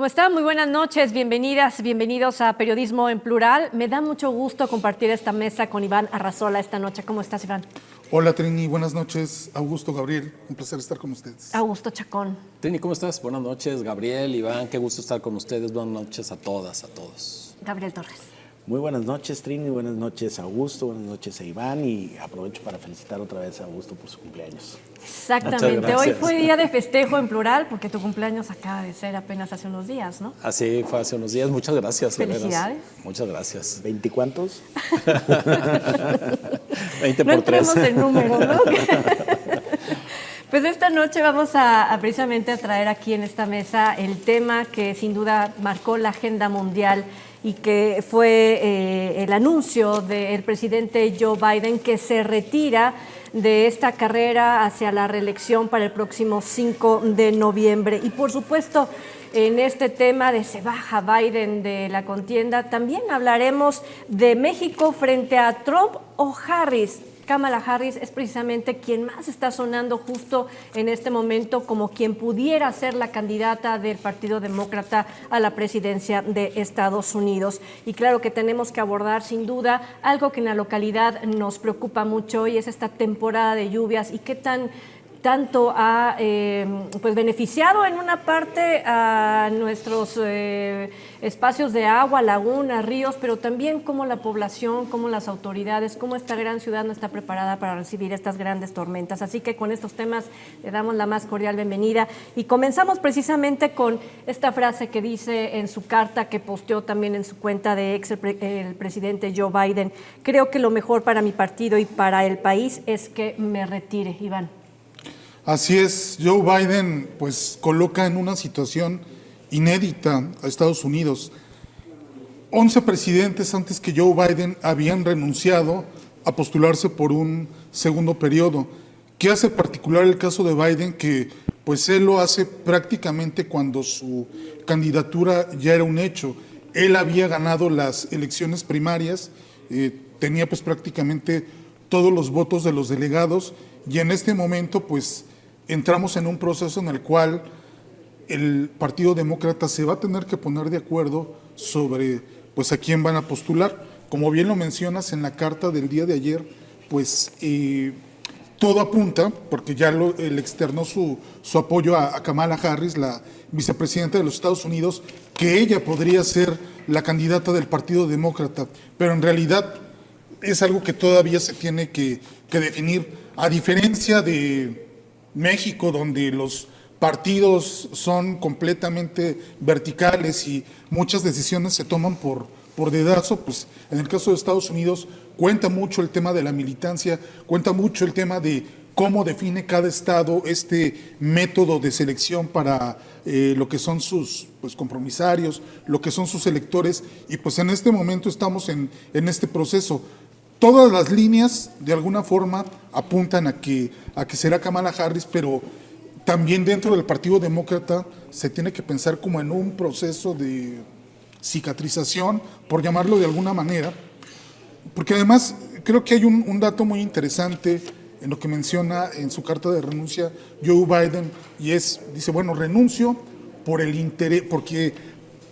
¿Cómo están? Muy buenas noches, bienvenidas, bienvenidos a Periodismo en Plural. Me da mucho gusto compartir esta mesa con Iván Arrazola esta noche. ¿Cómo estás, Iván? Hola, Trini, buenas noches. Augusto, Gabriel, un placer estar con ustedes. Augusto Chacón. Trini, ¿cómo estás? Buenas noches, Gabriel, Iván, qué gusto estar con ustedes. Buenas noches a todas, a todos. Gabriel Torres. Muy buenas noches, Trini, buenas noches a Augusto, buenas noches a Iván y aprovecho para felicitar otra vez a Augusto por su cumpleaños. Exactamente, hoy fue día de festejo en plural porque tu cumpleaños acaba de ser apenas hace unos días, ¿no? Así fue hace unos días, muchas gracias. Felicidades. Muchas gracias. ¿20 cuántos? 20 No por 3. entremos en números, ¿no? Pues esta noche vamos a precisamente a traer aquí en esta mesa el tema que sin duda marcó la agenda mundial y que fue el anuncio del presidente Joe Biden que se retira de esta carrera hacia la reelección para el próximo 5 de noviembre. Y por supuesto, en este tema de se baja Biden de la contienda, también hablaremos de México frente a Trump o Harris. Kamala Harris es precisamente quien más está sonando justo en este momento como quien pudiera ser la candidata del Partido Demócrata a la presidencia de Estados Unidos. Y claro que tenemos que abordar sin duda algo que en la localidad nos preocupa mucho y es esta temporada de lluvias y qué tanto ha pues beneficiado en una parte a nuestros espacios de agua, lagunas, ríos, pero también cómo la población, cómo las autoridades, cómo esta gran ciudad no está preparada para recibir estas grandes tormentas. Así que con estos temas le damos la más cordial bienvenida y comenzamos precisamente con esta frase que dice en su carta que posteó también en su cuenta de ex el presidente Joe Biden: creo que lo mejor para mi partido y para el país es que me retire. Iván. Así es, Joe Biden pues coloca en una situación inédita a Estados Unidos. 11 presidentes antes que Joe Biden habían renunciado a postularse por un segundo periodo. ¿Qué hace particular el caso de Biden? Que pues él lo hace prácticamente cuando su candidatura ya era un hecho. Él había ganado las elecciones primarias, tenía pues prácticamente todos los votos de los delegados y en este momento pues entramos en un proceso en el cual el Partido Demócrata se va a tener que poner de acuerdo sobre pues a quién van a postular. Como bien lo mencionas en la carta del día de ayer, pues todo apunta, porque ya él externó su apoyo a Kamala Harris, la vicepresidenta de los Estados Unidos, que ella podría ser la candidata del Partido Demócrata, pero en realidad es algo que todavía se tiene que definir, a diferencia de México, donde los partidos son completamente verticales y muchas decisiones se toman por dedazo. Pues en el caso de Estados Unidos cuenta mucho el tema de la militancia, cuenta mucho el tema de cómo define cada estado este método de selección para lo que son sus pues, compromisarios, lo que son sus electores, y pues en este momento estamos en este proceso. Todas las líneas de alguna forma apuntan a que será Kamala Harris, pero también dentro del Partido Demócrata se tiene que pensar como en un proceso de cicatrización, por llamarlo de alguna manera, porque además creo que hay un dato muy interesante en lo que menciona en su carta de renuncia Joe Biden, y dice, bueno, renuncio por el interés, porque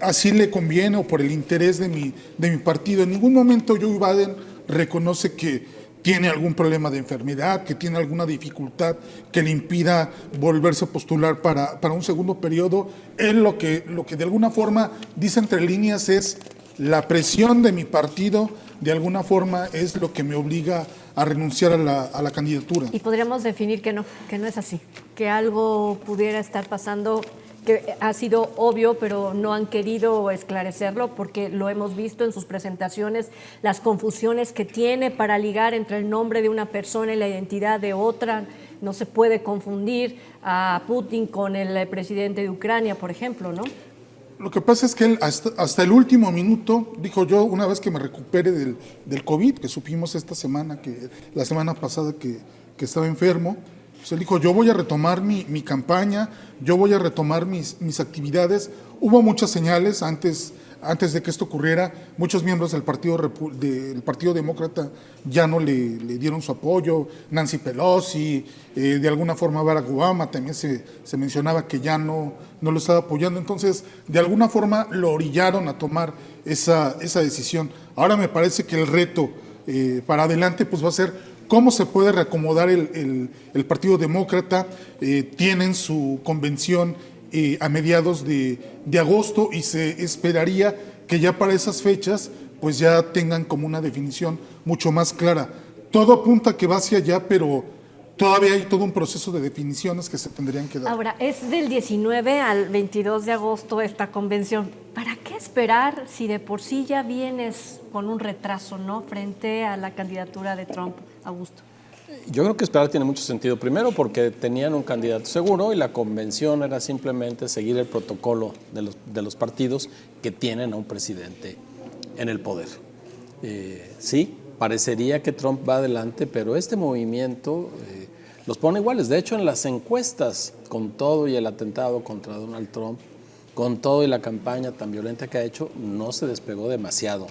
así le conviene o por el interés de mi partido. En ningún momento Joe Biden reconoce que tiene algún problema de enfermedad, que tiene alguna dificultad que le impida volverse a postular para un segundo periodo. Él lo que de alguna forma dice entre líneas es: la presión de mi partido de alguna forma es lo que me obliga a renunciar a la candidatura. Y podríamos definir que no es así, que algo pudiera estar pasando que ha sido obvio, pero no han querido esclarecerlo porque lo hemos visto en sus presentaciones, las confusiones que tiene para ligar entre el nombre de una persona y la identidad de otra. No se puede confundir a Putin con el presidente de Ucrania, por ejemplo, ¿no? Lo que pasa es que él hasta el último minuto dijo: yo una vez que me recupere del COVID, que supimos esta semana, la semana pasada que estaba enfermo, pues él dijo: yo voy a retomar mi campaña, yo voy a retomar mis actividades. Hubo muchas señales antes antes de que esto ocurriera, muchos miembros del del Partido Demócrata ya no le dieron su apoyo. Nancy Pelosi, de alguna forma Barack Obama también se mencionaba que ya no lo estaba apoyando. Entonces, de alguna forma lo orillaron a tomar esa decisión. Ahora me parece que el reto para adelante pues va a ser cómo se puede reacomodar el Partido Demócrata. Tienen su convención a mediados de agosto y se esperaría que ya para esas fechas pues ya tengan como una definición mucho más clara. Todo apunta que va hacia allá, pero todavía hay todo un proceso de definiciones que se tendrían que dar. Ahora, es del 19 al 22 de agosto esta convención. ¿Para qué esperar si de por sí ya vienes con un retraso, ¿no?, frente a la candidatura de Trump, Augusto? Yo creo que esperar tiene mucho sentido. Primero porque tenían un candidato seguro y la convención era simplemente seguir el protocolo de los partidos que tienen a un presidente en el poder. Sí, parecería que Trump va adelante, pero este movimiento los pone iguales. De hecho, en las encuestas, con todo y el atentado contra Donald Trump, con todo y la campaña tan violenta que ha hecho, no se despegó demasiado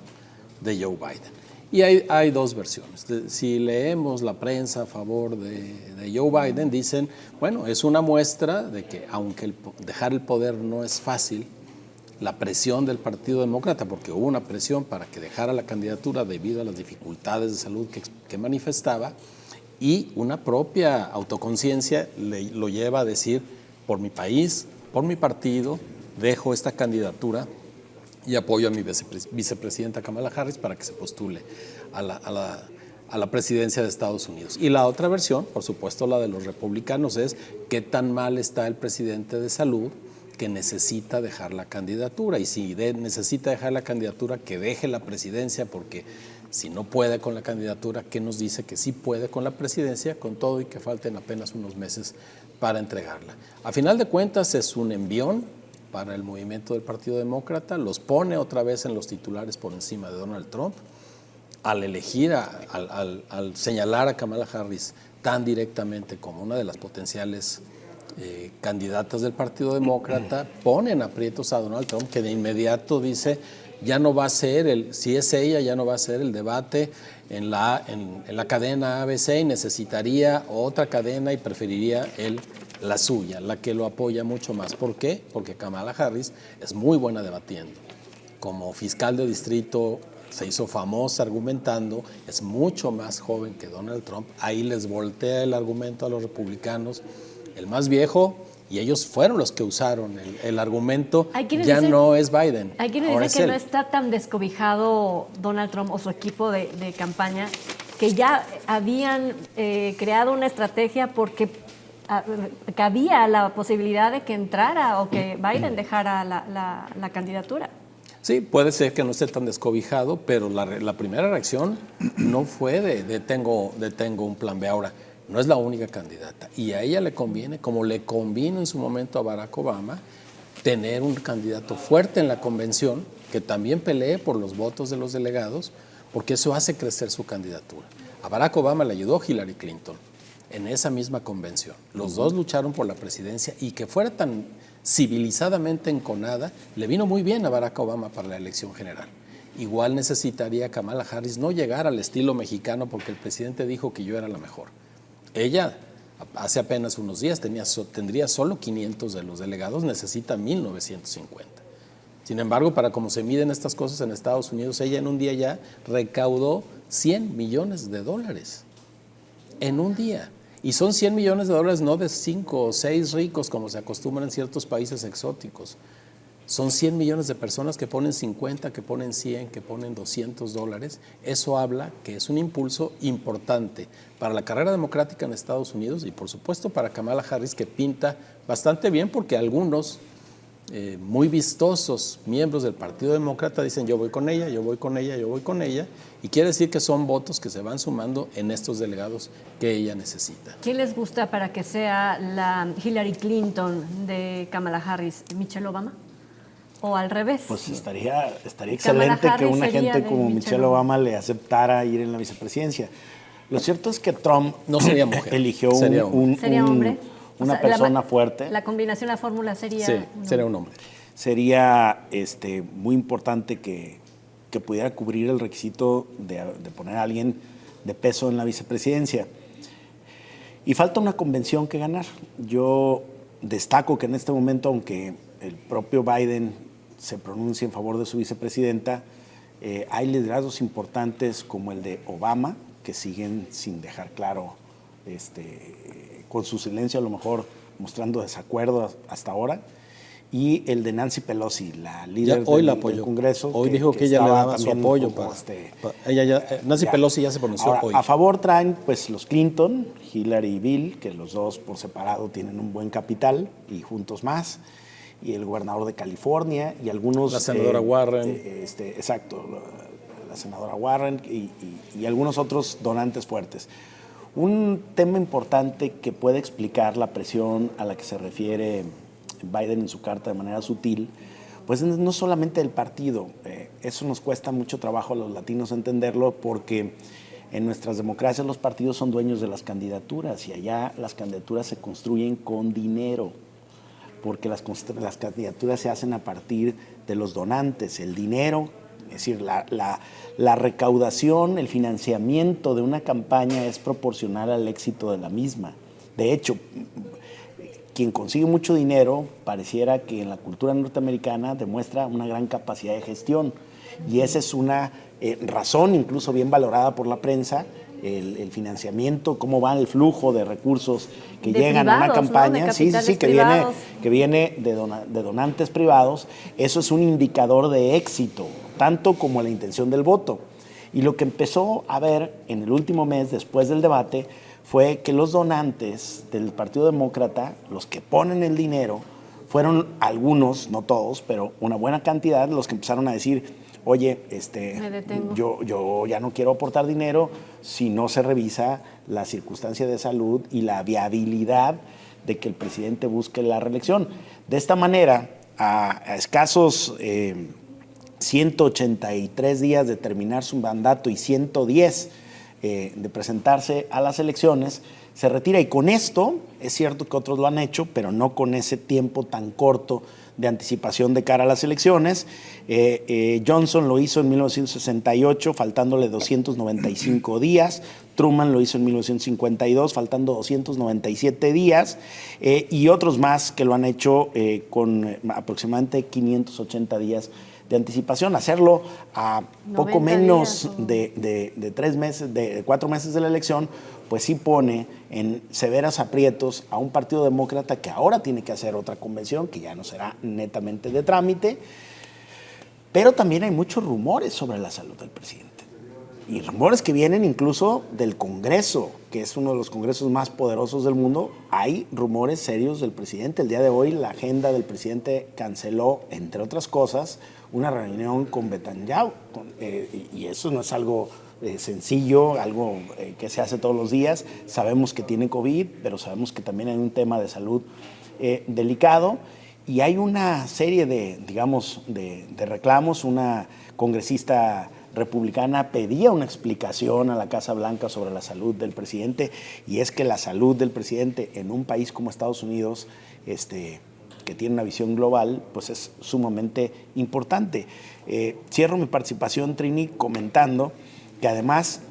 de Joe Biden. Y hay dos versiones. Si leemos la prensa a favor de Joe Biden, dicen, bueno, es una muestra de que aunque dejar el poder no es fácil, la presión del Partido Demócrata, porque hubo una presión para que dejara la candidatura debido a las dificultades de salud que manifestaba, y una propia autoconciencia lo lleva a decir, por mi país, por mi partido, dejo esta candidatura y apoyo a mi vicepresidenta Kamala Harris para que se postule a la presidencia de Estados Unidos. Y la otra versión, por supuesto la de los republicanos, es qué tan mal está el presidente de salud que necesita dejar la candidatura. Y si necesita dejar la candidatura, que deje la presidencia, porque si no puede con la candidatura, ¿qué nos dice que sí puede con la presidencia, con todo y que falten apenas unos meses para entregarla? A final de cuentas es un envión para el movimiento del Partido Demócrata, los pone otra vez en los titulares por encima de Donald Trump, al elegir, al señalar a Kamala Harris tan directamente como una de las potenciales candidatas del Partido Demócrata, ponen aprietos a Donald Trump, que de inmediato dice, ya no va a ser, si es ella, ya no va a ser el debate en la cadena ABC y necesitaría otra cadena y preferiría la suya, la que lo apoya mucho más. ¿Por qué? Porque Kamala Harris es muy buena debatiendo. Como fiscal de distrito se hizo famosa argumentando, es mucho más joven que Donald Trump. Ahí les voltea el argumento a los republicanos, el más viejo, y ellos fueron los que usaron el argumento, ya no es Biden. Hay quienes dicen que no está tan descobijado Donald Trump o su equipo de campaña, que ya habían creado una estrategia porque que había la posibilidad de que entrara o que Biden dejara la candidatura. Sí, puede ser que no esté tan descobijado, pero la primera reacción no fue de tengo un plan B. Ahora, no es la única candidata y a ella le conviene, como le convino en su momento a Barack Obama, tener un candidato fuerte en la convención que también pelee por los votos de los delegados, porque eso hace crecer su candidatura. A Barack Obama le ayudó Hillary Clinton en esa misma convención. Los dos lucharon por la presidencia y que fuera tan civilizadamente enconada, le vino muy bien a Barack Obama para la elección general. Igual necesitaría Kamala Harris no llegar al estilo mexicano porque el presidente dijo que yo era la mejor. Ella, hace apenas unos días, tendría solo 500 de los delegados, necesita 1,950. Sin embargo, para cómo se miden estas cosas en Estados Unidos, ella en un día ya recaudó $100 millones. En un día. Y son $100 millones no de 5 o 6 ricos como se acostumbra en ciertos países exóticos. Son 100 millones de personas que ponen 50, que ponen 100, que ponen $200. Eso habla que es un impulso importante para la carrera democrática en Estados Unidos y por supuesto para Kamala Harris, que pinta bastante bien porque algunos muy vistosos miembros del Partido Demócrata dicen yo voy con ella, yo voy con ella, yo voy con ella, y quiere decir que son votos que se van sumando en estos delegados que ella necesita. ¿Quién les gusta para que sea la Hillary Clinton de Kamala Harris? ¿Michelle Obama? ¿O al revés? Pues estaría excelente que una gente como Michelle Obama le aceptara ir en la vicepresidencia. Lo cierto es que Trump no sería mujer, eligió ¿Sería hombre? una persona fuerte. La combinación, la fórmula sería... Sí, sería un hombre. sería muy importante que pudiera cubrir el requisito de poner a alguien de peso en la vicepresidencia. Y falta una convención que ganar. Yo destaco que en este momento, aunque el propio Biden se pronuncia en favor de su vicepresidenta, hay liderazgos importantes como el de Obama, que siguen sin dejar claro, con su silencio a lo mejor mostrando desacuerdo hasta ahora, y el de Nancy Pelosi, la líder del Congreso. Hoy dijo que ella le daba su apoyo. Nancy Pelosi ya se pronunció ahora, hoy. A favor traen pues los Clinton, Hillary y Bill, que los dos por separado tienen un buen capital, y juntos más, y el gobernador de California, y algunos... La senadora Warren. Exacto, la senadora Warren y algunos otros donantes fuertes. Un tema importante que puede explicar la presión a la que se refiere Biden en su carta de manera sutil, pues no solamente del partido, eso nos cuesta mucho trabajo a los latinos entenderlo, porque en nuestras democracias los partidos son dueños de las candidaturas, y allá las candidaturas se construyen con dinero, porque las candidaturas se hacen a partir de los donantes. El dinero, es decir, la recaudación, el financiamiento de una campaña es proporcional al éxito de la misma. De hecho, quien consigue mucho dinero pareciera que en la cultura norteamericana demuestra una gran capacidad de gestión, y esa es una razón incluso bien valorada por la prensa, el financiamiento, cómo va el flujo de recursos que llegan a una campaña, ¿no? que viene de donantes privados. Eso es un indicador de éxito, tanto como la intención del voto. Y lo que empezó a ver en el último mes, después del debate, fue que los donantes del Partido Demócrata, los que ponen el dinero, fueron algunos, no todos, pero una buena cantidad, los que empezaron a decir: oye, yo ya no quiero aportar dinero si no se revisa la circunstancia de salud y la viabilidad de que el presidente busque la reelección. De esta manera, a escasos 183 días de terminar su mandato y 110 de presentarse a las elecciones, se retira. Y con esto, es cierto que otros lo han hecho, pero no con ese tiempo tan corto de anticipación de cara a las elecciones. Johnson lo hizo en 1968, faltándole 295 días. Truman lo hizo en 1952, faltando 297 días. Y otros más que lo han hecho con aproximadamente 580 días de anticipación. Hacerlo a poco menos de 3 meses, de 4 meses de la elección, pues sí pone en severos aprietos a un partido demócrata que ahora tiene que hacer otra convención, que ya no será netamente de trámite, pero también hay muchos rumores sobre la salud del presidente. Y rumores que vienen incluso del Congreso, que es uno de los congresos más poderosos del mundo. Hay rumores serios del presidente. El día de hoy la agenda del presidente canceló, entre otras cosas, una reunión con Netanyahu. Y eso no es algo sencillo, algo que se hace todos los días. Sabemos que tiene COVID, pero sabemos que también hay un tema de salud delicado. Y hay una serie de reclamos. Una congresista republicana pedía una explicación a la Casa Blanca sobre la salud del presidente, y es que la salud del presidente en un país como Estados Unidos, que tiene una visión global, pues es sumamente importante. Cierro mi participación, Trini, comentando que además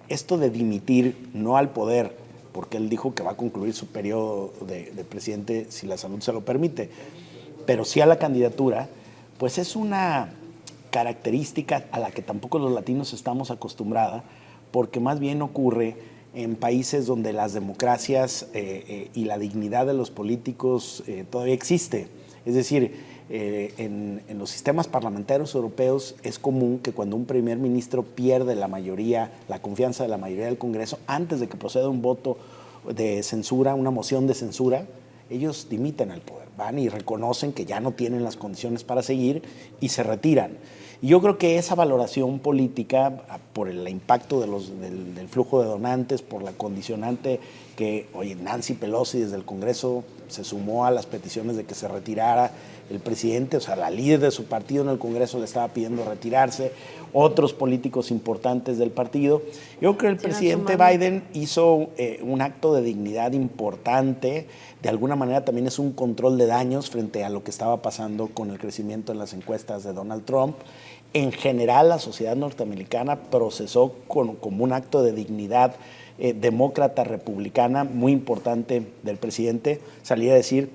esto de dimitir no al poder, porque él dijo que va a concluir su periodo de presidente si la salud se lo permite, pero sí a la candidatura, pues es una característica a la que tampoco los latinos estamos acostumbrados, porque más bien ocurre en países donde las democracias y la dignidad de los políticos todavía existe. Es decir, en los sistemas parlamentarios europeos es común que cuando un primer ministro pierde la confianza de la mayoría del Congreso, antes de que proceda un voto de censura, una moción de censura, ellos dimiten al poder, van y reconocen que ya no tienen las condiciones para seguir y se retiran. Y yo creo que esa valoración política, por el impacto del flujo de donantes, por la condicionante que, oye, Nancy Pelosi desde el Congreso se sumó a las peticiones de que se retirara el presidente, o sea, la líder de su partido en el Congreso le estaba pidiendo retirarse, otros políticos importantes del partido. Yo creo que el presidente Biden hizo un acto de dignidad importante, de alguna manera también es un control de daños frente a lo que estaba pasando con el crecimiento en las encuestas de Donald Trump. En general, la sociedad norteamericana procesó como un acto de dignidad demócrata republicana muy importante del presidente, salir a decir: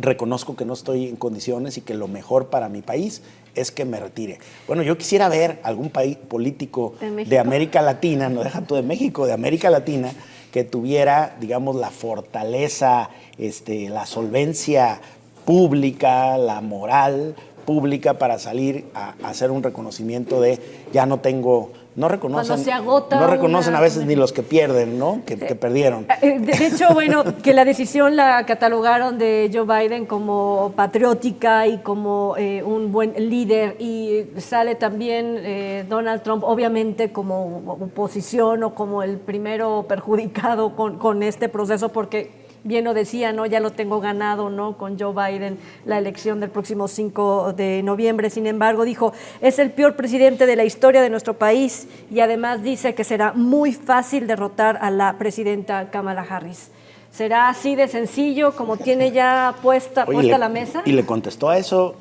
reconozco que no estoy en condiciones y que lo mejor para mi país es que me retire. Bueno, yo quisiera ver algún país político de América Latina, no deja tú de México, de América Latina, que tuviera, digamos, la fortaleza, la solvencia pública, la moral pública para salir a hacer un reconocimiento de ya no tengo... No reconocen, se agota no reconocen a veces ni los que pierden, ¿no? Que perdieron. De hecho, bueno, que la decisión la catalogaron de Joe Biden como patriótica y como un buen líder, y sale también Donald Trump obviamente como oposición o como el primero perjudicado con este proceso, porque bien lo decía, ¿no? Ya lo tengo ganado, ¿no? Con Joe Biden, la elección del próximo 5 de noviembre. Sin embargo, dijo, es el peor presidente de la historia de nuestro país, y además dice que será muy fácil derrotar a la presidenta Kamala Harris. ¿Será así de sencillo como tiene ya puesta la mesa? Y le contestó a eso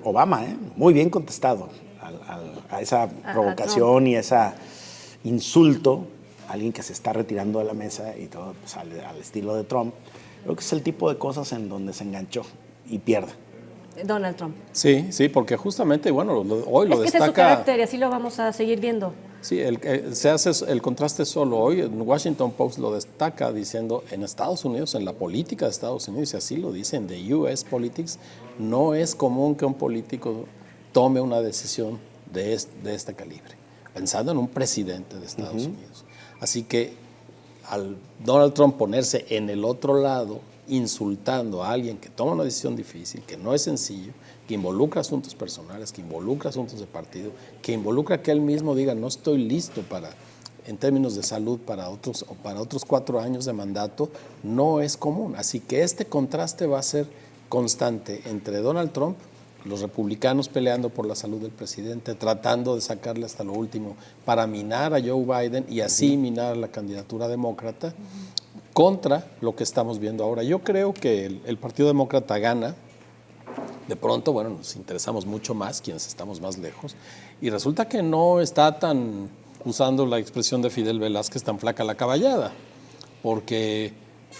Obama, muy bien contestado a esa provocación y esa insulto. Alguien que se está retirando de la mesa y todo, pues, al estilo de Trump. Creo que es el tipo de cosas en donde se enganchó y pierde. Donald Trump. Sí, porque justamente, bueno, hoy lo destaca... Es que ese es su carácter y así lo vamos a seguir viendo. Sí, se hace el contraste solo hoy. El Washington Post lo destaca diciendo, en Estados Unidos, en la política de Estados Unidos, y así lo dicen, de US Politics, no es común que un político tome una decisión de este calibre, pensando en un presidente de Estados Unidos. Así que al Donald Trump ponerse en el otro lado, insultando a alguien que toma una decisión difícil, que no es sencillo, que involucra asuntos personales, que involucra asuntos de partido, que involucra que él mismo diga no estoy listo en términos de salud para otros 4 años de mandato, no es común. Así que este contraste va a ser constante entre Donald Trump, los republicanos peleando por la salud del presidente, tratando de sacarle hasta lo último para minar a Joe Biden y así minar la candidatura demócrata, contra lo que estamos viendo ahora. Yo creo que el Partido Demócrata gana. De pronto, bueno, nos interesamos mucho más, quienes estamos más lejos, y resulta que no está tan, usando la expresión de Fidel Velázquez, tan flaca la caballada, porque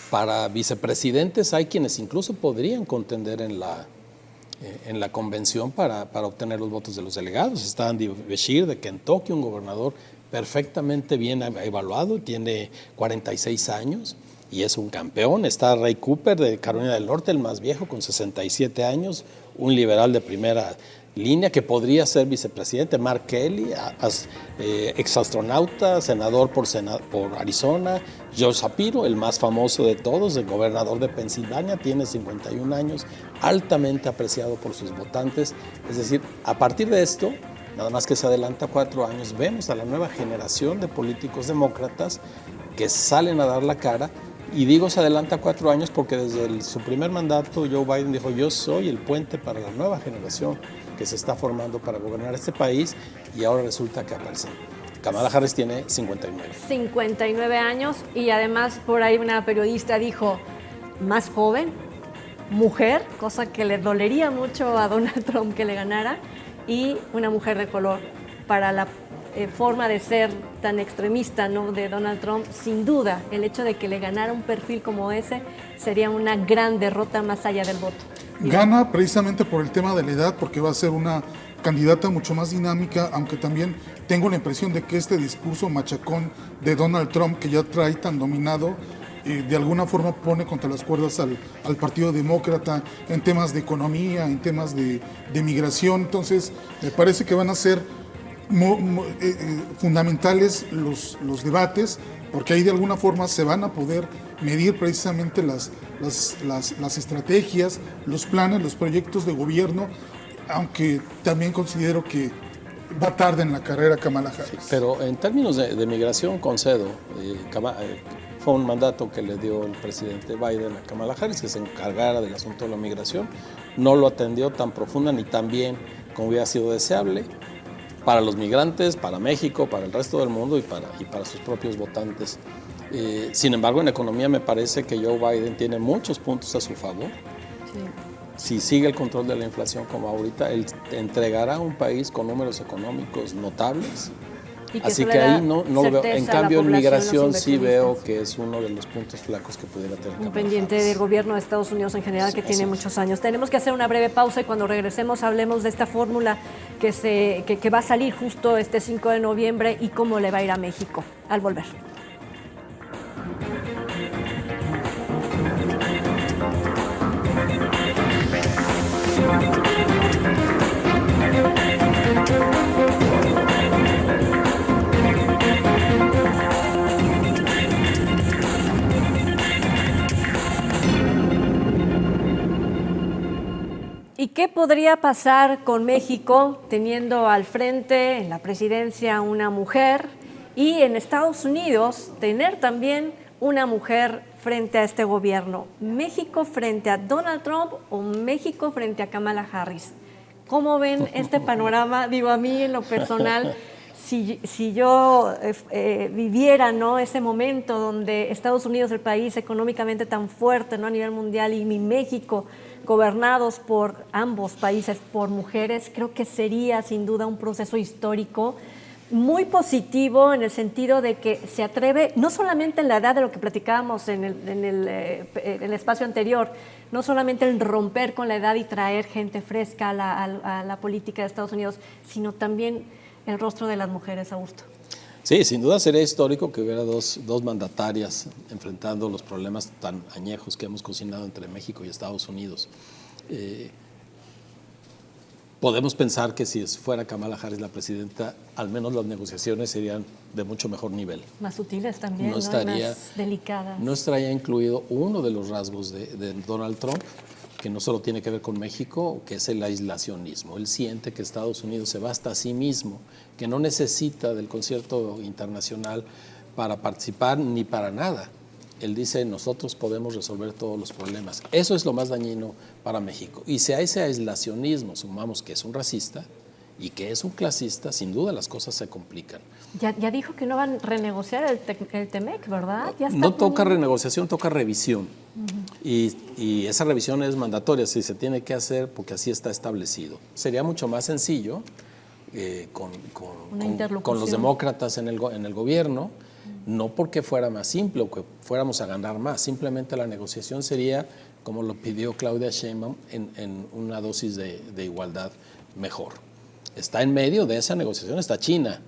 para vicepresidentes hay quienes incluso podrían contender en la convención para obtener los votos de los delegados. Está Andy Beshear de Kentucky, un gobernador perfectamente bien evaluado, tiene 46 años y es un campeón. Está Ray Cooper de Carolina del Norte, el más viejo, con 67 años, un liberal de primera línea que podría ser vicepresidente. Mark Kelly, exastronauta, senador por Arizona. George Shapiro, el más famoso de todos, el gobernador de Pensilvania, tiene 51 años, altamente apreciado por sus votantes. Es decir, a partir de esto, nada más que se adelanta 4 años, vemos a la nueva generación de políticos demócratas que salen a dar la cara. Y digo se adelanta 4 años porque desde su primer mandato Joe Biden dijo: yo soy el puente para la nueva generación que se está formando para gobernar este país, y ahora resulta que aparece. Kamala Harris tiene 59. 59 años, y además por ahí una periodista dijo, más joven, mujer, cosa que le dolería mucho a Donald Trump que le ganara, y una mujer de color. Para la forma de ser tan extremista, ¿no?, de Donald Trump, sin duda, el hecho de que le ganara un perfil como ese sería una gran derrota más allá del voto. Gana precisamente por el tema de la edad, porque va a ser una candidata mucho más dinámica, aunque también tengo la impresión de que este discurso machacón de Donald Trump, que ya trae tan dominado, de alguna forma pone contra las cuerdas al Partido Demócrata en temas de economía, en temas de migración. Entonces, me parece que van a ser fundamentales los debates, porque ahí de alguna forma se van a poder medir precisamente las estrategias, los planes, los proyectos de gobierno, aunque también considero que va tarde en la carrera Kamala Harris. Pero en términos de migración, concedo, fue un mandato que le dio el presidente Biden a Kamala Harris, que se encargara del asunto de la migración. No lo atendió tan profunda ni tan bien como hubiera sido deseable para los migrantes, para México, para el resto del mundo y para sus propios votantes. Sin embargo, en economía me parece que Joe Biden tiene muchos puntos a su favor. Sí. Si sigue el control de la inflación como ahorita, él entregará un país con números económicos notables. Así que ahí no lo veo. En cambio, en migración sí veo que es uno de los puntos flacos que pudiera tener. Un pendiente del gobierno de Estados Unidos en general que tiene muchos años. Tenemos que hacer una breve pausa y cuando regresemos hablemos de esta fórmula que va a salir justo este 5 de noviembre y cómo le va a ir a México al volver. ¿Y qué podría pasar con México teniendo al frente en la presidencia una mujer y en Estados Unidos tener también una mujer frente a este gobierno? ¿México frente a Donald Trump o México frente a Kamala Harris? ¿Cómo ven este panorama? Digo, a mí en lo personal, si yo viviera, ¿no?, ese momento donde Estados Unidos, el país económicamente tan fuerte, ¿no?, a nivel mundial, y mi México gobernados por ambos países, por mujeres, creo que sería sin duda un proceso histórico muy positivo en el sentido de que se atreve, no solamente en la edad de lo que platicábamos en el espacio anterior, no solamente en romper con la edad y traer gente fresca a la política de Estados Unidos, sino también el rostro de las mujeres, Augusto. Sí, sin duda sería histórico que hubiera dos mandatarias enfrentando los problemas tan añejos que hemos cocinado entre México y Estados Unidos. Podemos pensar que si fuera Kamala Harris la presidenta, al menos las negociaciones serían de mucho mejor nivel. Más sutiles también, ¿no? Más delicadas. No estaría incluido uno de los rasgos de Donald Trump, que no solo tiene que ver con México, que es el aislacionismo. Él siente que Estados Unidos se basta a sí mismo, que no necesita del concierto internacional para participar ni para nada. Él dice, nosotros podemos resolver todos los problemas. Eso es lo más dañino para México. Y si a ese aislacionismo sumamos que es un racista y que es un clasista, sin duda las cosas se complican. Ya dijo que no van a renegociar el TEMEC, ¿verdad? Ya está no toca renegociación, toca revisión. Y esa revisión es mandatoria, si se tiene que hacer, porque así está establecido. Sería mucho más sencillo con los demócratas en el gobierno, no porque fuera más simple o que fuéramos a ganar más, simplemente la negociación sería, como lo pidió Claudia Sheinbaum, en una dosis de igualdad mejor. Está en medio de esa negociación, está China.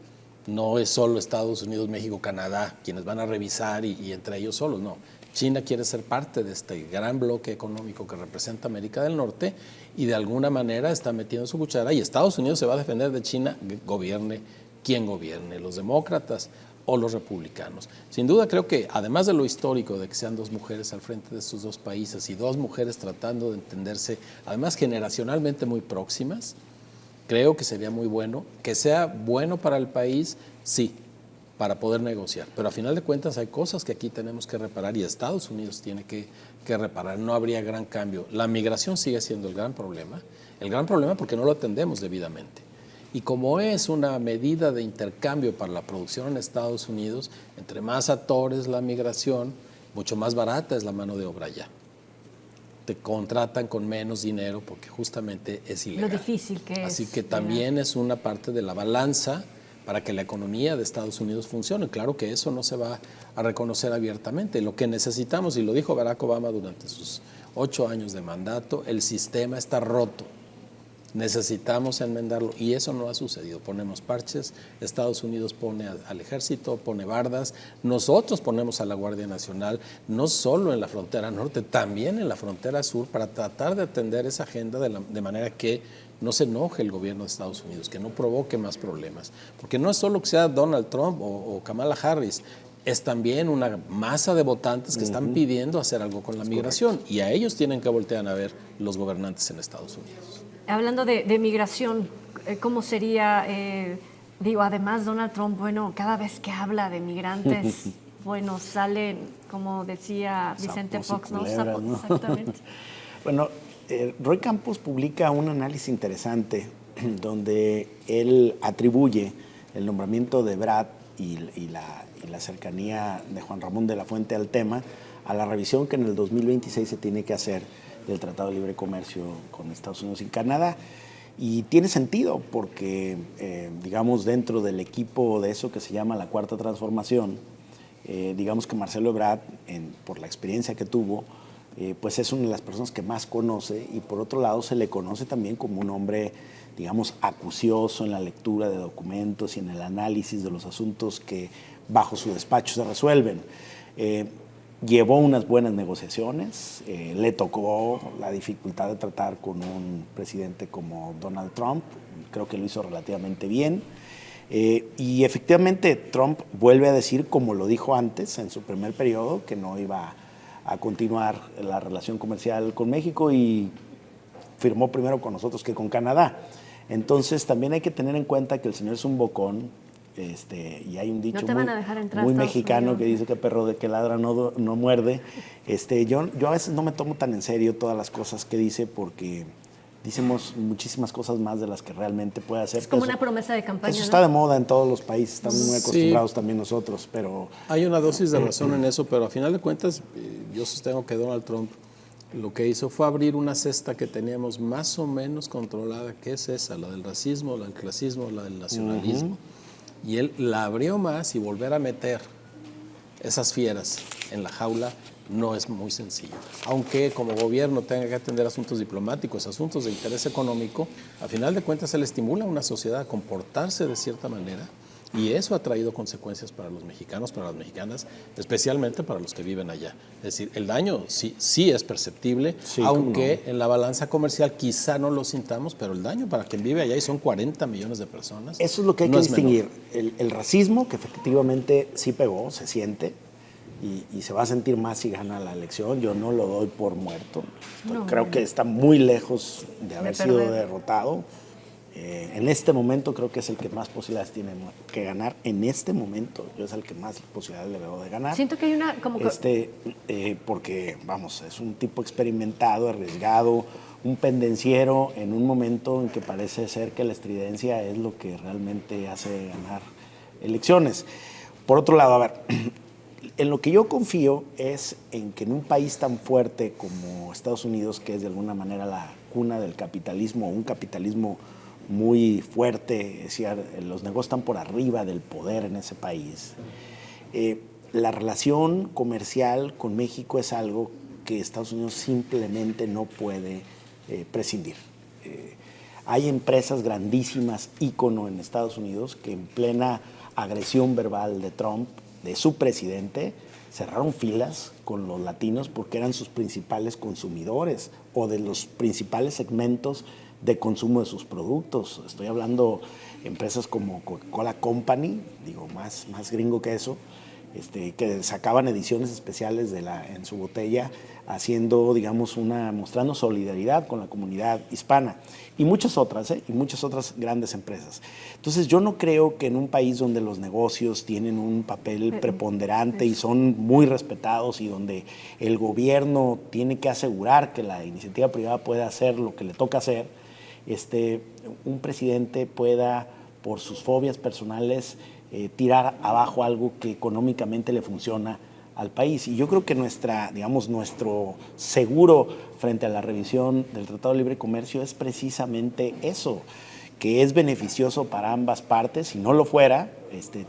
No es solo Estados Unidos, México, Canadá, quienes van a revisar y entre ellos solos, no. China quiere ser parte de este gran bloque económico que representa América del Norte y de alguna manera está metiendo su cuchara y Estados Unidos se va a defender de China, gobierne quien gobierne, los demócratas o los republicanos. Sin duda creo que además de lo histórico de que sean dos mujeres al frente de estos dos países y dos mujeres tratando de entenderse, además generacionalmente muy próximas, creo que sería muy bueno, que sea bueno para el país, sí, para poder negociar. Pero a final de cuentas hay cosas que aquí tenemos que reparar y Estados Unidos tiene que reparar. No habría gran cambio. La migración sigue siendo el gran problema porque no lo atendemos debidamente. Y como es una medida de intercambio para la producción en Estados Unidos, entre más atores la migración, mucho más barata es la mano de obra allá. Te contratan con menos dinero porque justamente es ilegal. Lo difícil que es. Así que también es una parte de la balanza para que la economía de Estados Unidos funcione. Claro que eso no se va a reconocer abiertamente. Lo que necesitamos, y lo dijo Barack Obama durante sus 8 años de mandato, el sistema está roto. Necesitamos enmendarlo y eso no ha sucedido. Ponemos parches, Estados Unidos pone al ejército, pone bardas, nosotros ponemos a la Guardia Nacional, no solo en la frontera norte, también en la frontera sur, para tratar de atender esa agenda de manera que no se enoje el gobierno de Estados Unidos, que no provoque más problemas. Porque no es solo que sea Donald Trump o Kamala Harris, es también una masa de votantes que están pidiendo hacer algo con la migración y a ellos tienen que voltear a ver los gobernantes en Estados Unidos. Hablando de migración, ¿cómo sería, además Donald Trump, bueno, cada vez que habla de migrantes, bueno, salen, como decía Vicente Sapos y Fox, ¿no? culebras, ¿no? Exactamente. Bueno, Roy Campos publica un análisis interesante donde él atribuye el nombramiento de Ebrard y la cercanía de Juan Ramón de la Fuente al tema a la revisión que en el 2026 se tiene que hacer del Tratado de Libre Comercio con Estados Unidos y Canadá. Y tiene sentido porque, digamos, dentro del equipo de eso que se llama la Cuarta Transformación, digamos que Marcelo Ebrard, por la experiencia que tuvo, pues es una de las personas que más conoce, y por otro lado se le conoce también como un hombre, digamos, acucioso en la lectura de documentos y en el análisis de los asuntos que bajo su despacho se resuelven. Llevó unas buenas negociaciones, le tocó la dificultad de tratar con un presidente como Donald Trump, creo que lo hizo relativamente bien. Y efectivamente Trump vuelve a decir, como lo dijo antes en su primer periodo, que no iba a continuar la relación comercial con México, y firmó primero con nosotros que con Canadá. Entonces también hay que tener en cuenta que el señor es un bocón, y hay un dicho muy mexicano que dice que perro de que ladra no muerde. Yo a veces no me tomo tan en serio todas las cosas que dice, porque decimos muchísimas cosas más de las que realmente puede hacer. Es como una promesa de campaña. Eso está de moda en todos los países, estamos muy acostumbrados también nosotros, pero... Hay una dosis de razón en eso, pero a final de cuentas yo sostengo que Donald Trump lo que hizo fue abrir una cesta que teníamos más o menos controlada, que es esa, la del racismo, la del clasismo, la del nacionalismo. Y él la abrió más, y volver a meter esas fieras en la jaula no es muy sencillo. Aunque como gobierno tenga que atender asuntos diplomáticos, asuntos de interés económico, a final de cuentas él estimula a una sociedad a comportarse de cierta manera, y eso ha traído consecuencias para los mexicanos, para las mexicanas, especialmente para los que viven allá. Es decir, el daño sí es perceptible, sí, aunque en la balanza comercial quizá no lo sintamos, pero el daño para quien vive allá, y son 40 millones de personas. Eso es lo que hay que distinguir. El racismo, que efectivamente sí pegó, se siente, y se va a sentir más si gana la elección. Yo no lo doy por muerto. Creo que está muy lejos de haber sido derrotado. En este momento creo que es el que más posibilidades tiene que ganar. En este momento yo es el que más posibilidades le veo de ganar. Siento que hay una... porque, vamos, es un tipo experimentado, arriesgado, un pendenciero en un momento en que parece ser que la estridencia es lo que realmente hace ganar elecciones. Por otro lado, a ver, en lo que yo confío es en que en un país tan fuerte como Estados Unidos, que es de alguna manera la cuna del capitalismo, un capitalismo muy fuerte, es decir, los negocios están por arriba del poder en ese país. La relación comercial con México es algo que Estados Unidos simplemente no puede prescindir. Hay empresas grandísimas, ícono en Estados Unidos, que en plena agresión verbal de Trump, de su presidente, cerraron filas con los latinos porque eran sus principales consumidores o de los principales segmentos de consumo de sus productos. Estoy hablando de empresas como Coca-Cola Company, digo, más gringo que eso, que sacaban ediciones especiales en su botella, haciendo, digamos, mostrando solidaridad con la comunidad hispana, y muchas otras grandes empresas. Entonces, yo no creo que en un país donde los negocios tienen un papel preponderante y son muy respetados, y donde el gobierno tiene que asegurar que la iniciativa privada pueda hacer lo que le toca hacer, un presidente pueda, por sus fobias personales, tirar abajo algo que económicamente le funciona al país. Y yo creo que nuestro seguro frente a la revisión del Tratado de Libre Comercio es precisamente eso, que es beneficioso para ambas partes. Si no lo fuera,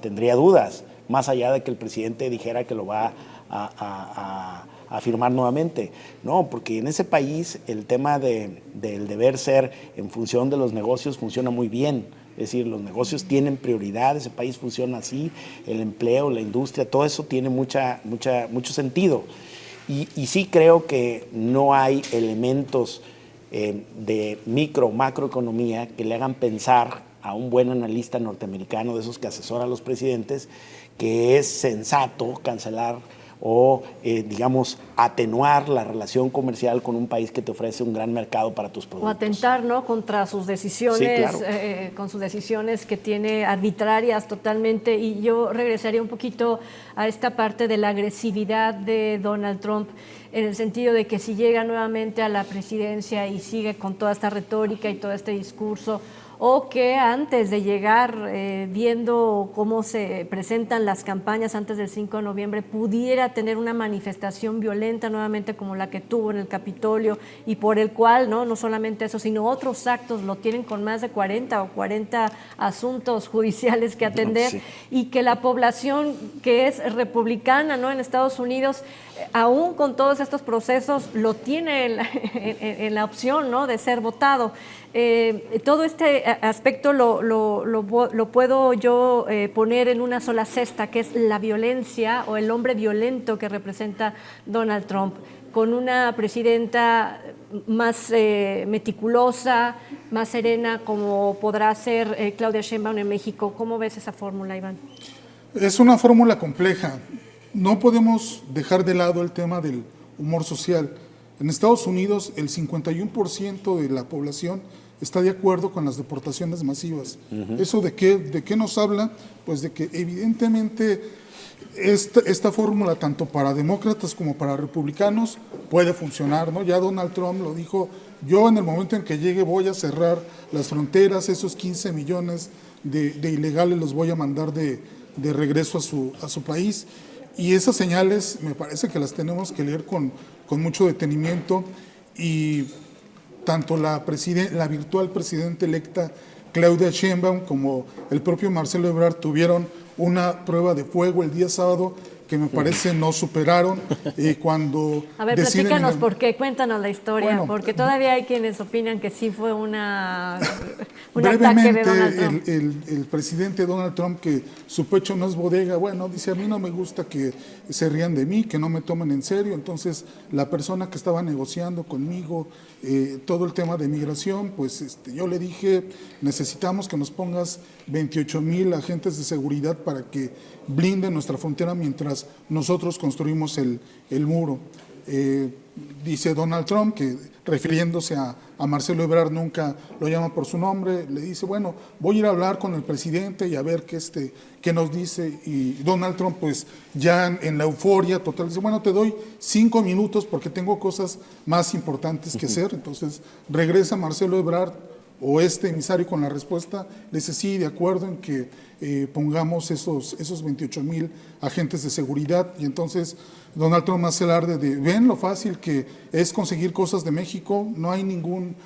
tendría dudas, más allá de que el presidente dijera que lo va a firmar nuevamente. No, porque en ese país el tema del deber ser en función de los negocios funciona muy bien. Es decir, los negocios tienen prioridad, ese país funciona así, el empleo, la industria, todo eso tiene mucho sentido. Y sí creo que no hay elementos de macroeconomía que le hagan pensar a un buen analista norteamericano, de esos que asesora a los presidentes, que es sensato cancelar o, digamos, atenuar la relación comercial con un país que te ofrece un gran mercado para tus productos. O atentar, ¿no?, contra sus decisiones, Sí, claro. con sus decisiones que tiene arbitrarias totalmente. Y yo regresaría un poquito a esta parte de la agresividad de Donald Trump, en el sentido de que si llega nuevamente a la presidencia y sigue con toda esta retórica y todo este discurso, o que antes de llegar, viendo cómo se presentan las campañas antes del 5 de noviembre, pudiera tener una manifestación violenta nuevamente como la que tuvo en el Capitolio, y por el cual, no solamente eso, sino otros actos, lo tienen con más de 40 asuntos judiciales que atender, Sí. y que la población que es republicana, ¿no?, en Estados Unidos, aún con todos estos procesos, lo tiene en la opción, ¿no?, de ser votado. Todo este aspecto lo puedo yo poner en una sola cesta, que es la violencia o el hombre violento que representa Donald Trump, con una presidenta más meticulosa, más serena, como podrá ser Claudia Sheinbaum en México. ¿Cómo ves esa fórmula, Iván? Es una fórmula compleja. No podemos dejar de lado el tema del humor social. En Estados Unidos, el 51% de la población está de acuerdo con las deportaciones masivas. ¿Eso de qué nos habla? Pues de que evidentemente esta fórmula, tanto para demócratas como para republicanos, puede funcionar, ¿no? Ya Donald Trump lo dijo: yo en el momento en que llegue voy a cerrar las fronteras, esos 15 millones de ilegales los voy a mandar de regreso a su país. Y esas señales me parece que las tenemos que leer con mucho detenimiento, y tanto la virtual presidenta electa Claudia Sheinbaum como el propio Marcelo Ebrard tuvieron una prueba de fuego el día sábado que me parece no superaron cuando A ver, deciden platícanos por qué, cuéntanos la historia, Bueno, porque todavía hay quienes opinan que sí fue un ataque de brevemente, Donald Trump. el presidente Donald Trump, que su pecho no es bodega, bueno, dice: a mí no me gusta que se rían de mí, que no me tomen en serio. Entonces, la persona que estaba negociando conmigo todo el tema de migración, pues yo le dije: necesitamos que nos pongas 28,000 agentes de seguridad para que blinden nuestra frontera mientras nosotros construimos el muro. Dice Donald Trump que, refiriéndose a Marcelo Ebrard, nunca lo llama por su nombre, le dice: bueno, voy a ir a hablar con el presidente y a ver qué nos dice. Y Donald Trump, pues ya en la euforia total, dice: bueno, te doy 5 minutos porque tengo cosas más importantes que hacer. Entonces regresa Marcelo Ebrard, o emisario, con la respuesta, le dice: sí, de acuerdo en que pongamos esos 28,000 agentes de seguridad. Y entonces Donald Trump hace alarde de: ven lo fácil que es conseguir cosas de México, no hay ningún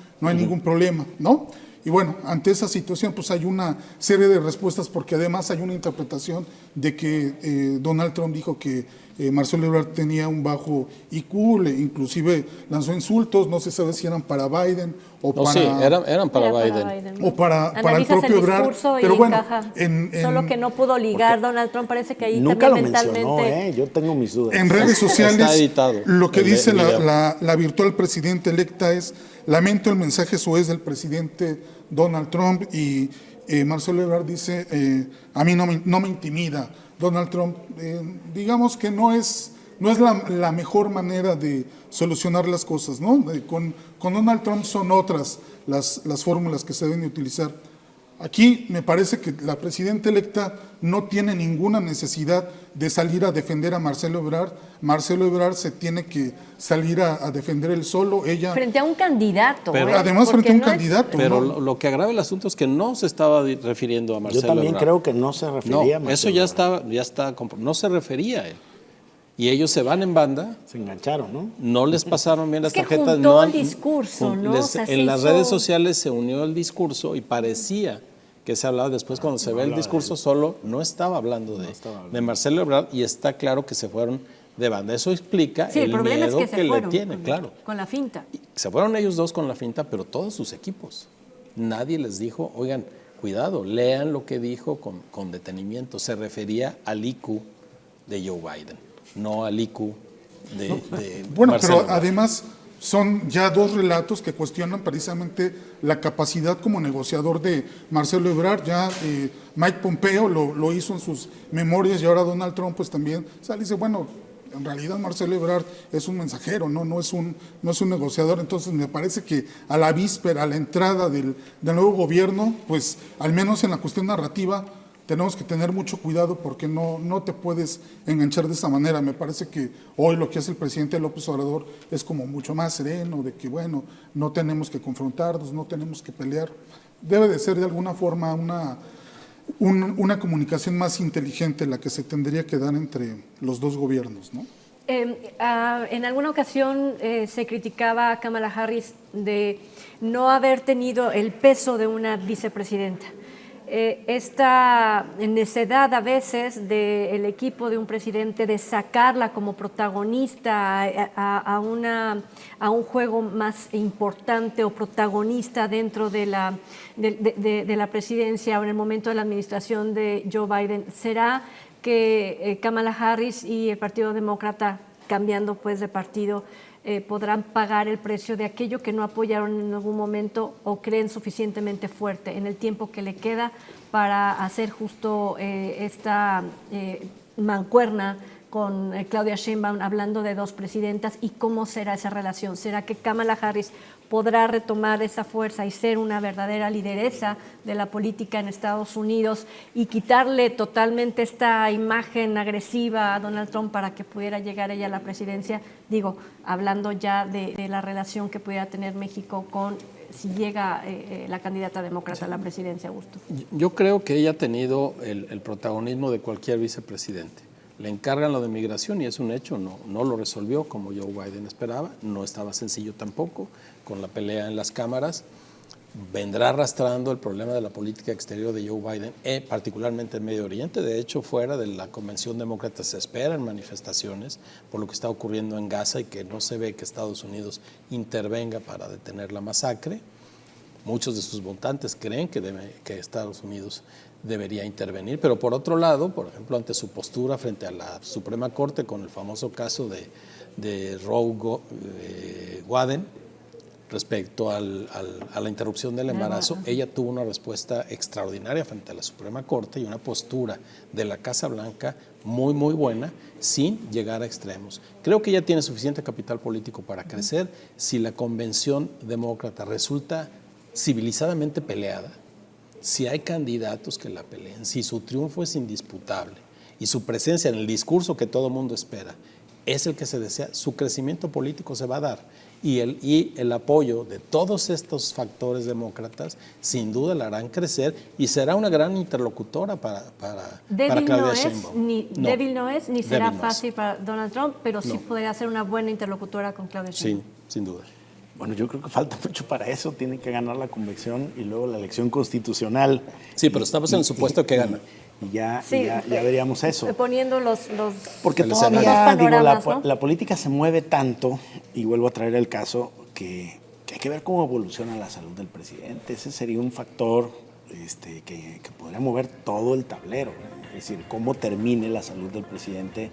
problema, ¿no? Y bueno, ante esa situación pues hay una serie de respuestas, porque además hay una interpretación de que Donald Trump dijo que Marcelo Ebrard tenía un bajo IQ, inclusive lanzó insultos, no se sabe si eran para Biden o No, para... sí, eran para Biden. O para el Analizas propio Ebrard, discurso y pero bueno, encaja. en Solo que no pudo ligar Donald Trump, parece que ahí Nunca lo también mencionó, mentalmente... yo tengo mis dudas. En redes sociales, Está editado lo que el dice video. la virtual presidenta electa es: lamento el mensaje soez del presidente Donald Trump. Y Marcelo Ebrard dice: a mí no me intimida Donald Trump. Digamos que no es la mejor manera de solucionar las cosas, ¿no? Con Donald Trump son otras las fórmulas que se deben de utilizar. Aquí me parece que la presidenta electa no tiene ninguna necesidad de salir a defender a Marcelo Ebrard. Marcelo Ebrard se tiene que salir a defender él solo. Ella, Frente a un candidato. Pero- además, porque frente a un no es- candidato. Pero ¿no? lo que agrava el asunto es que no se estaba refiriendo a Yo Marcelo también Ebrard. creo que no se No, refería a Marcelo eso ya Ebrard. está, no se refería a él. Y ellos se van en banda, Se engancharon, ¿no? no les pasaron bien las que tarjetas. juntó no el discurso, ¿no? O sea, se en las hizo- redes sociales se unió el discurso y parecía que se hablaba. Después, cuando se ve el discurso solo, no estaba hablando de Marcelo Ebrard, y está claro que se fueron de banda. Eso explica Sí, el el problema es miedo que se le fueron tiene, claro. con la finta. Se fueron ellos dos con la finta, pero todos sus equipos. Nadie les dijo: oigan, cuidado, lean lo que dijo con detenimiento. Se refería al IQ de Joe Biden, no al IQ de Bueno, Marcelo pero Ebrard. además son ya dos relatos que cuestionan precisamente la capacidad como negociador de Marcelo Ebrard. Ya Mike Pompeo lo hizo en sus memorias, y ahora Donald Trump pues también sale y dice: bueno, En realidad Marcelo Ebrard es un mensajero, no es un negociador. Entonces me parece que a la víspera, a la entrada del nuevo gobierno, pues al menos en la cuestión narrativa, tenemos que tener mucho cuidado porque no te puedes enganchar de esa manera. Me parece que hoy lo que hace el presidente López Obrador es como mucho más sereno, de que bueno, no tenemos que confrontarnos, no tenemos que pelear. Debe de ser de alguna forma una comunicación más inteligente la que se tendría que dar entre los dos gobiernos, ¿no? En alguna ocasión se criticaba a Kamala Harris de no haber tenido el peso de una vicepresidenta. Esta necedad a veces del equipo de un presidente de sacarla como protagonista a un juego más importante o protagonista dentro de la presidencia o en el momento de la administración de Joe Biden, ¿será que Kamala Harris y el Partido Demócrata, cambiando pues de partido, podrán pagar el precio de aquello que no apoyaron en algún momento o creen suficientemente fuerte en el tiempo que le queda para hacer justo esta mancuerna con Claudia Sheinbaum, hablando de dos presidentas? ¿Y cómo será esa relación? ¿Será que Kamala Harris podrá retomar esa fuerza y ser una verdadera lideresa de la política en Estados Unidos y quitarle totalmente esta imagen agresiva a Donald Trump para que pudiera llegar ella a la presidencia? Digo, hablando ya de la relación que pudiera tener México con, si llega la candidata demócrata a la presidencia, Augusto. Yo creo que ella ha tenido el protagonismo de cualquier vicepresidente. Le encargan lo de migración y es un hecho, no lo resolvió como Joe Biden esperaba, no estaba sencillo tampoco con la pelea en las cámaras. Vendrá arrastrando el problema de la política exterior de Joe Biden, particularmente en Medio Oriente. De hecho, fuera de la Convención Demócrata se esperan manifestaciones por lo que está ocurriendo en Gaza y que no se ve que Estados Unidos intervenga para detener la masacre. Muchos de sus votantes creen que Estados Unidos debería intervenir, pero por otro lado, por ejemplo, ante su postura frente a la Suprema Corte con el famoso caso de Roe Wade respecto a la interrupción del embarazo, ella tuvo una respuesta extraordinaria frente a la Suprema Corte y una postura de la Casa Blanca muy, muy buena, sin llegar a extremos. Creo que ella tiene suficiente capital político para crecer. Si la Convención Demócrata resulta civilizadamente peleada, si hay candidatos que la peleen, si su triunfo es indisputable y su presencia en el discurso que todo mundo espera es el que se desea, su crecimiento político se va a dar y el apoyo de todos estos factores demócratas sin duda la harán crecer y será una gran interlocutora para Claudia Sheinbaum. Débil no es, ni será fácil para Donald Trump, pero sí podría ser una buena interlocutora con Claudia Sheinbaum. Sí, sin duda. Bueno, yo creo que falta mucho para eso. Tiene que ganar la convención y luego la elección constitucional. Sí, pero estamos en el supuesto que gana. Y ya veríamos eso. Poniendo los Porque los todavía, panoramas, ¿no? la política se mueve tanto, y vuelvo a traer el caso, que hay que ver cómo evoluciona la salud del presidente. Ese sería un factor que podría mover todo el tablero, ¿no? Es decir, cómo termine la salud del presidente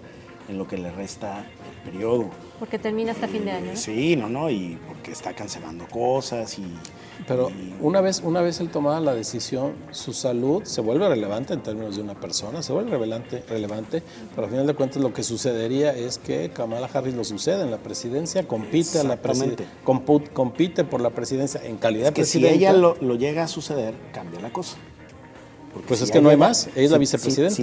en lo que le resta el periodo. Porque termina hasta fin de año, ¿no? Sí, y porque está cancelando cosas Pero una vez él tomaba la decisión, su salud se vuelve relevante en términos de una persona, se vuelve relevante, pero al final de cuentas lo que sucedería es que Kamala Harris lo sucede en la presidencia, compite por la presidencia en calidad de presidenta. Si ella lo llega a suceder, cambia la cosa. Porque pues es que no hay más, ella es la vicepresidenta.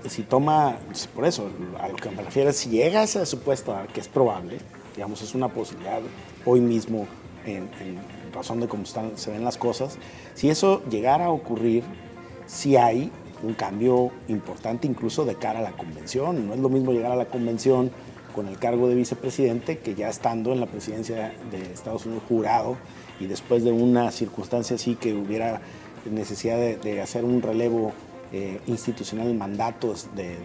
Si toma, por eso, a lo que me refiero, si llega a ese supuesto, que es probable, digamos, es una posibilidad hoy mismo, en razón de cómo se ven las cosas, si eso llegara a ocurrir, sí hay un cambio importante incluso de cara a la convención. No es lo mismo llegar a la convención con el cargo de vicepresidente que ya estando en la presidencia de Estados Unidos jurado y después de una circunstancia así que hubiera necesidad de hacer un relevo institucional en mandatos de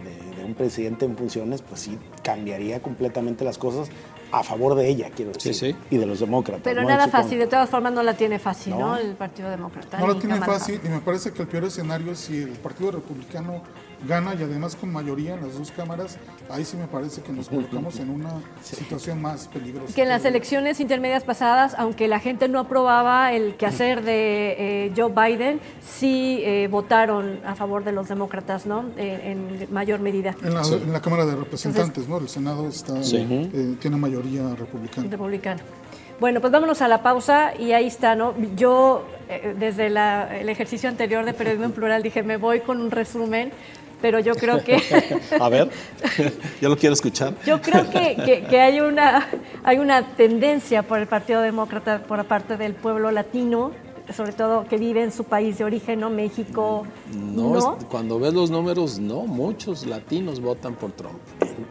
un presidente en funciones, pues sí cambiaría completamente las cosas, a favor de ella, quiero decir, Sí. y de los demócratas. Pero ¿no? nada En su contra. fácil, de todas formas no la tiene fácil, ¿no? No. El Partido Demócrata. No lo ni tiene Kamala fácil Harris. y me parece que el peor escenario es si el Partido Republicano gana y además con mayoría en las dos cámaras, ahí sí me parece que nos colocamos en una situación más peligrosa. Que en las elecciones intermedias pasadas, aunque la gente no aprobaba el quehacer de Joe Biden, sí votaron a favor de los demócratas, ¿no? En mayor medida. En la Cámara de Representantes, ¿no? El Senado está, tiene mayoría republicana. Republicano. Bueno, pues vámonos a la pausa y ahí está, ¿no? Yo, desde el ejercicio anterior de periodismo en plural, dije, me voy con un resumen, pero yo creo que... A ver, yo lo quiero escuchar. Yo creo que hay una tendencia por el Partido Demócrata, por parte del pueblo latino, sobre todo que vive en su país de origen, ¿no? México, ¿no? Cuando ves los números, no, muchos latinos votan por Trump.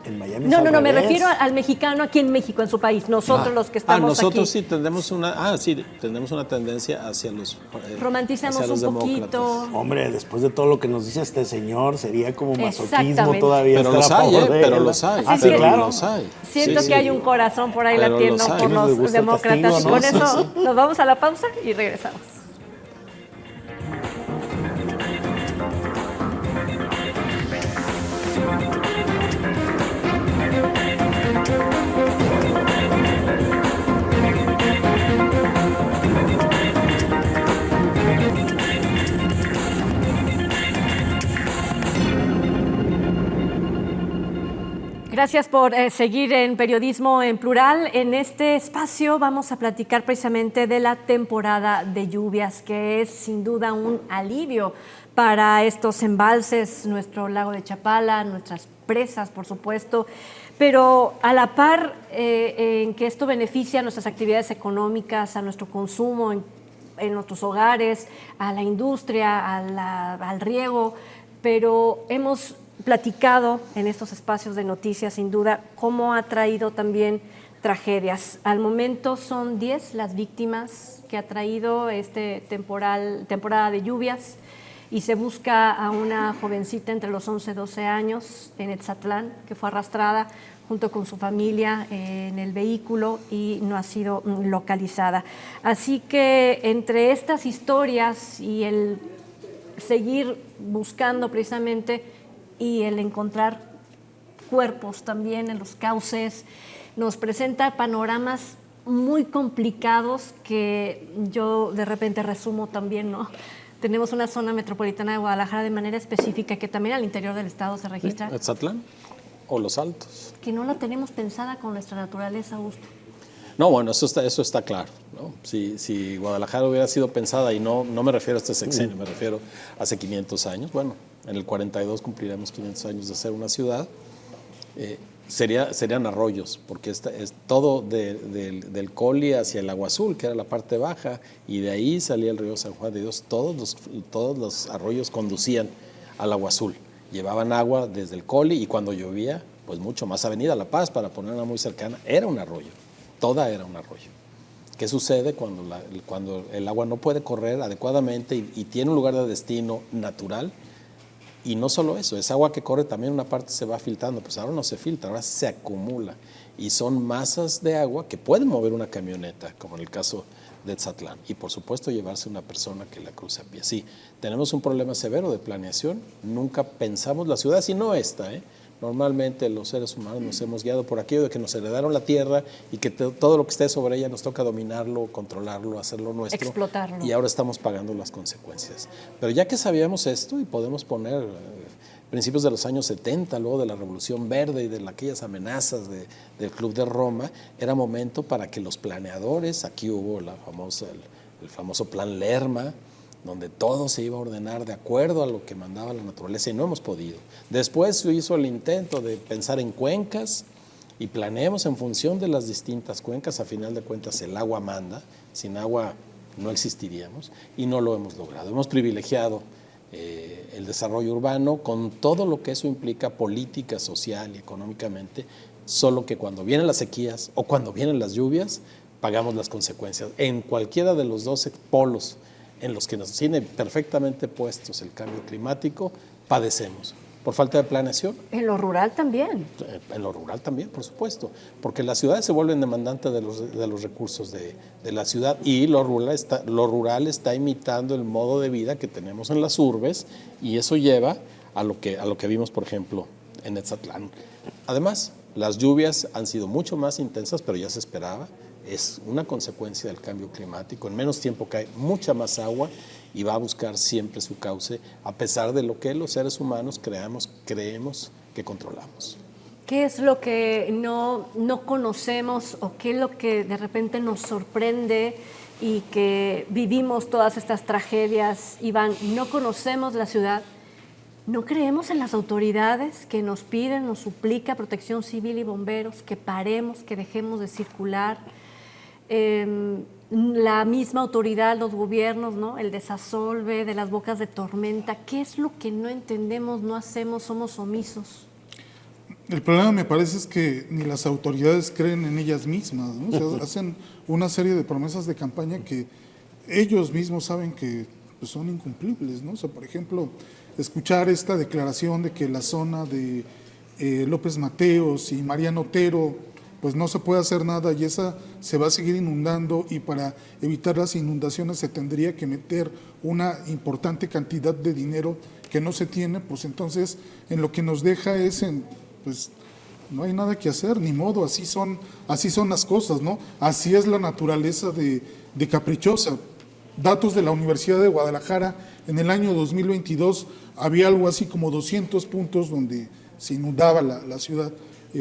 En Miami No, es al me revés. refiero al mexicano aquí en México, en su país, nosotros los que estamos nosotros aquí. sí tenemos una tendencia hacia los Romantizamos hacia los un demócratas. poquito. Hombre, después de todo lo que nos dice este señor, sería como masoquismo Exactamente. todavía Pero estar los a hay, favor de pero él. los hay, Ah, sí, pero claro. los hay. Siento Sí, que hay un corazón por ahí Pero latiendo los hay. por ¿Quiénes les los gusta el demócratas. castigo, no? Con Sí, eso nos vamos a la pausa y regresamos. Gracias por seguir en Periodismo en Plural. En este espacio vamos a platicar precisamente de la temporada de lluvias, que es sin duda un alivio para estos embalses, nuestro lago de Chapala, nuestras presas, por supuesto, pero a la par en que esto beneficia a nuestras actividades económicas, a nuestro consumo en nuestros hogares, a la industria, al riego, pero hemos platicado en estos espacios de noticias, sin duda, cómo ha traído también tragedias. Al momento son 10 las víctimas que ha traído temporada de lluvias, y se busca a una jovencita entre los 11 y 12 años en Etzatlán, que fue arrastrada junto con su familia en el vehículo y no ha sido localizada. Así que entre estas historias y el seguir buscando precisamente y el encontrar cuerpos también en los cauces, nos presenta panoramas muy complicados que yo de repente resumo también, ¿no? Tenemos una zona metropolitana de Guadalajara de manera específica que también al interior del estado se registra, ¿Etzatlán o Los Altos? que no la tenemos pensada con nuestra naturaleza, Augusto. No, bueno, eso está claro, ¿no? Si Guadalajara hubiera sido pensada, y no me refiero a este sexenio, me refiero hace 500 años, bueno, en el 42 cumpliremos 500 años de ser una ciudad, serían arroyos, porque es todo del Coli hacia el Agua Azul, que era la parte baja, y de ahí salía el río San Juan de Dios. Todos los arroyos conducían al Agua Azul, llevaban agua desde el Coli, y cuando llovía, pues mucho más. Avenida La Paz, para ponerla muy cercana, era un arroyo, toda era un arroyo. ¿Qué sucede cuando el agua no puede correr adecuadamente y tiene un lugar de destino natural? Y no solo eso, esa agua que corre también una parte se va filtrando, pues ahora no se filtra, ahora se acumula. Y son masas de agua que pueden mover una camioneta, como en el caso de Etzatlán. Y por supuesto llevarse una persona que la cruce a pie. Sí, tenemos un problema severo de planeación, nunca pensamos la ciudad, sino esta, Normalmente los seres humanos nos hemos guiado por aquello de que nos heredaron la tierra y que todo lo que esté sobre ella nos toca dominarlo, controlarlo, hacerlo nuestro. Explotarlo. Y ahora estamos pagando las consecuencias. Pero ya que sabíamos esto y podemos poner principios de los años 70, luego de la Revolución Verde y de aquellas amenazas del Club de Roma, era momento para que los planeadores, aquí hubo el famoso Plan Lerma, donde todo se iba a ordenar de acuerdo a lo que mandaba la naturaleza, y no hemos podido. Después se hizo el intento de pensar en cuencas y planeemos en función de las distintas cuencas. A final de cuentas el agua manda, sin agua no existiríamos, y no lo hemos logrado. Hemos privilegiado el desarrollo urbano con todo lo que eso implica política, social y económicamente, solo que cuando vienen las sequías o cuando vienen las lluvias pagamos las consecuencias. En cualquiera de los 12 polos en los que nos tiene perfectamente puestos el cambio climático, padecemos. por falta de planeación. En lo rural también. En lo rural también, por supuesto, porque las ciudades se vuelven demandantes de los recursos de la ciudad, y lo rural está imitando el modo de vida que tenemos en las urbes, y eso lleva a lo que vimos, por ejemplo, en Etzatlán. Además, las lluvias han sido mucho más intensas, pero ya se esperaba. Es una consecuencia del cambio climático. En menos tiempo cae mucha más agua y va a buscar siempre su cauce, a pesar de lo que los seres humanos creemos que controlamos. ¿Qué es lo que no conocemos o qué es lo que de repente nos sorprende y que vivimos todas estas tragedias? Iván, no conocemos la ciudad, no creemos en las autoridades que nos piden, nos suplica Protección Civil y bomberos, que paremos, que dejemos de circular. La misma autoridad, los gobiernos, ¿no? El desasolve de las bocas de tormenta. ¿Qué es lo que no entendemos, no hacemos, somos omisos? El problema, me parece, es que ni las autoridades creen en ellas mismas, ¿no? O sea, hacen una serie de promesas de campaña que ellos mismos saben que pues, son incumplibles, ¿no? O sea, por ejemplo, escuchar esta declaración de que la zona de López Mateos y Mariano Otero, pues no se puede hacer nada y esa se va a seguir inundando, y para evitar las inundaciones se tendría que meter una importante cantidad de dinero que no se tiene, pues entonces en lo que nos deja es pues no hay nada que hacer, ni modo, así son las cosas, ¿no? Así es la naturaleza de caprichosa. Datos de la Universidad de Guadalajara, en el año 2022 había algo así como 200 puntos donde se inundaba la ciudad.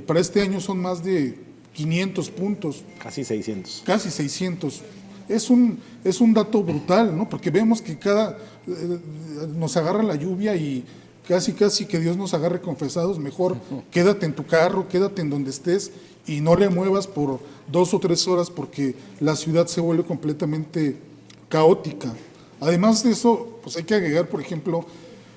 Para este año son más de 500 puntos. Casi 600. Casi 600. Es un dato brutal, ¿no? Porque vemos que nos agarra la lluvia y casi que Dios nos agarre confesados. Mejor quédate en tu carro, quédate en donde estés y no le muevas por 2 o 3 horas, porque la ciudad se vuelve completamente caótica. Además de eso, pues hay que agregar, por ejemplo,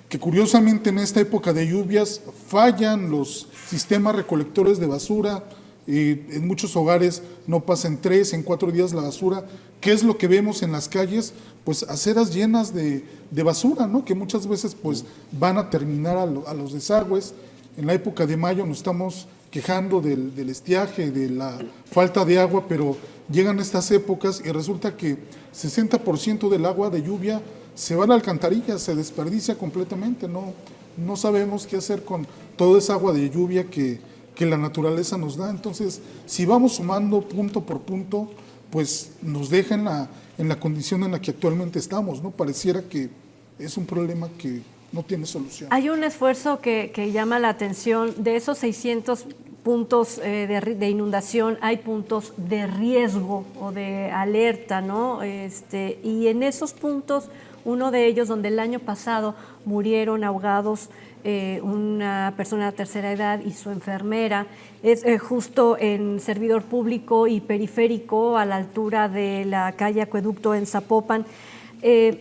que curiosamente en esta época de lluvias fallan los sistemas recolectores de basura. En muchos hogares no pasa en 3, en 4 días la basura. ¿Qué es lo que vemos en las calles? Pues aceras llenas de basura, ¿no? Que muchas veces pues van a terminar a los desagües. En la época de mayo nos estamos quejando del estiaje, de la falta de agua, pero llegan estas épocas y resulta que 60% del agua de lluvia se va a la alcantarilla, se desperdicia completamente. No sabemos qué hacer con toda esa agua de lluvia que la naturaleza nos da. Entonces, si vamos sumando punto por punto, pues nos deja en la condición en la que actualmente estamos, ¿no? Pareciera que es un problema que no tiene solución. Hay un esfuerzo que llama la atención. De esos 600 puntos de inundación, hay puntos de riesgo o de alerta, ¿no? Y en esos puntos, uno de ellos donde el año pasado murieron ahogados una persona de tercera edad y su enfermera, es justo en Servidor Público y Periférico, a la altura de la calle Acueducto en Zapopan.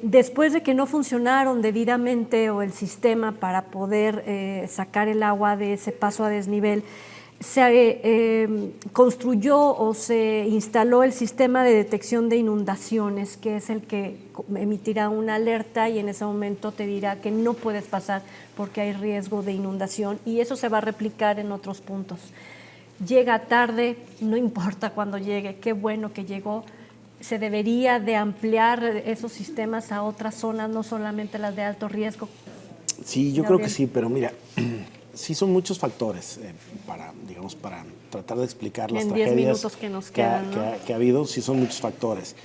Después de que no funcionaron debidamente o el sistema para poder sacar el agua de ese paso a desnivel, se construyó o se instaló el sistema de detección de inundaciones, que es el que emitirá una alerta y en ese momento te dirá que no puedes pasar porque hay riesgo de inundación, y eso se va a replicar en otros puntos. Llega tarde, no importa cuándo llegue, qué bueno que llegó. Se debería de ampliar esos sistemas a otras zonas, no solamente las de alto riesgo. Sí, yo creo que sí, pero mira, sí son muchos factores para tratar de explicar las tragedias en 10 minutos que nos quedan, ¿no? que ha habido. Sí son muchos factores.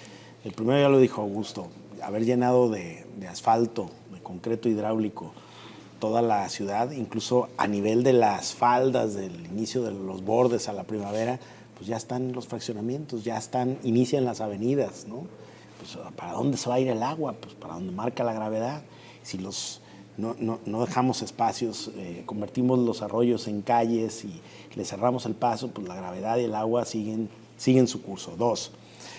El primero ya lo dijo Augusto, haber llenado de asfalto, de concreto hidráulico, toda la ciudad, incluso a nivel de las faldas del inicio de los bordes a la primavera, pues ya están los fraccionamientos, inician las avenidas, ¿no? Pues ¿para dónde se va a ir el agua? Pues para donde marca la gravedad. Si no dejamos espacios, convertimos los arroyos en calles y le cerramos el paso, pues la gravedad y el agua siguen su curso. 2,